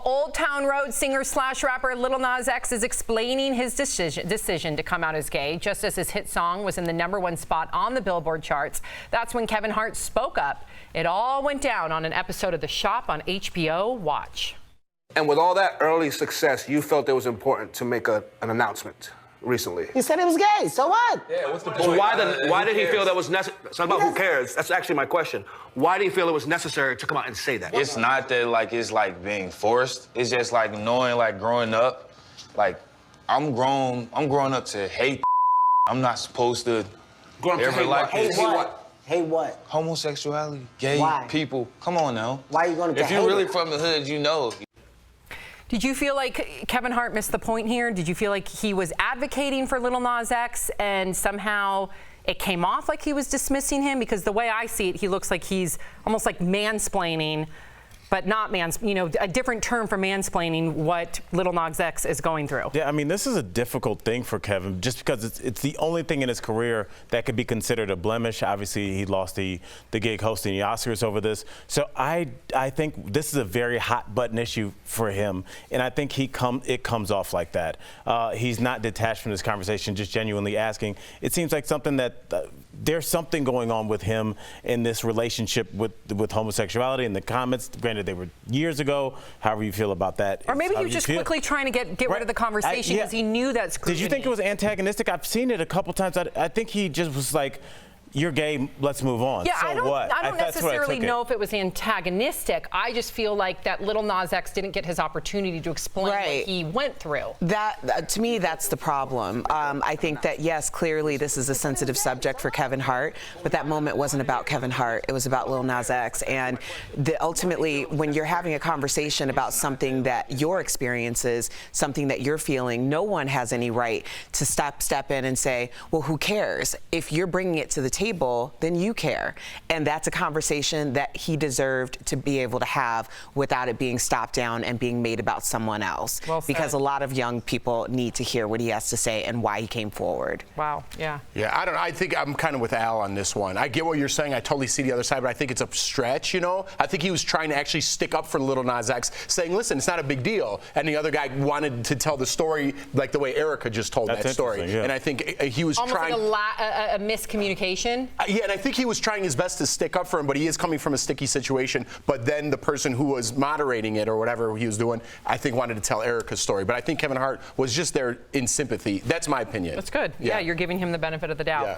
Old Town Road singer/rapper Lil Nas X is explaining his decision to come out as gay, just as his hit song was in the #1 spot on the Billboard charts. That's when Kevin Hart spoke up. It all went down on an episode of The Shop on HBO. Watch. And with all that early success, you felt it was important to make an announcement recently. He said it was gay, so what? Yeah, what's the point? So why did he feel that was necessary? It's not about who cares. That's actually my question. Why do you feel it was necessary to come out and say that? It's not that it's being forced. It's just knowing growing up, I'm growing up to hate. I'm not supposed to ever like hate what? Hate what? Homosexuality, gay people. Come on now. Why are you going to If you're really from the hood, you know. Did you feel like Kevin Hart missed the point here? Did you feel like he was advocating for Lil Nas X and somehow it came off like he was dismissing him? Because the way I see it, he looks like he's almost like mansplaining, but not a different term for mansplaining what Lil Nas X is going through. Yeah, I mean, this is a difficult thing for Kevin just because it's the only thing in his career that could be considered a blemish. Obviously, he lost the gig hosting the Oscars over this. So I think this is a very hot button issue for him, and I think it comes off like that. He's not detached from this conversation, just genuinely asking. It seems like something that there's something going on with him in this relationship with homosexuality and the comments. Granted, they were years ago. However you feel about that. Or maybe he was just quickly trying to get rid of the conversation because he knew that scrutiny. Did you think it was antagonistic? I've seen it a couple times. I think he just was like, you're gay, let's move on. Yeah, so I don't necessarily know if it was antagonistic. I just feel like that Lil Nas X didn't get his opportunity to explain what he went through. That to me, that's the problem. I think that, yes, clearly this is a sensitive subject for Kevin Hart, but that moment wasn't about Kevin Hart. It was about Lil Nas X. And ultimately, when you're having a conversation about something that your experience is, something that you're feeling, no one has any right to step in and say, well, who cares? If you're bringing it to the table, then you care. And that's a conversation that he deserved to be able to have without it being stopped down and being made about someone else. Well, because a lot of young people need to hear what he has to say and why he came forward. Wow, yeah. Yeah, I don't know. I think I'm kind of with Al on this one. I get what you're saying. I totally see the other side, but I think it's a stretch, I think he was trying to actually stick up for Lil Nas X, saying, listen, it's not a big deal. And the other guy wanted to tell the story like the way Erica just told that story. Yeah. And I think he was almost trying... like a miscommunication. Yeah, and I think he was trying his best to stick up for him, but he is coming from a sticky situation. But then the person who was moderating it or whatever he was doing, I think wanted to tell Erica's story. But I think Kevin Hart was just there in sympathy. That's my opinion. That's good. Yeah, you're giving him the benefit of the doubt. Yeah.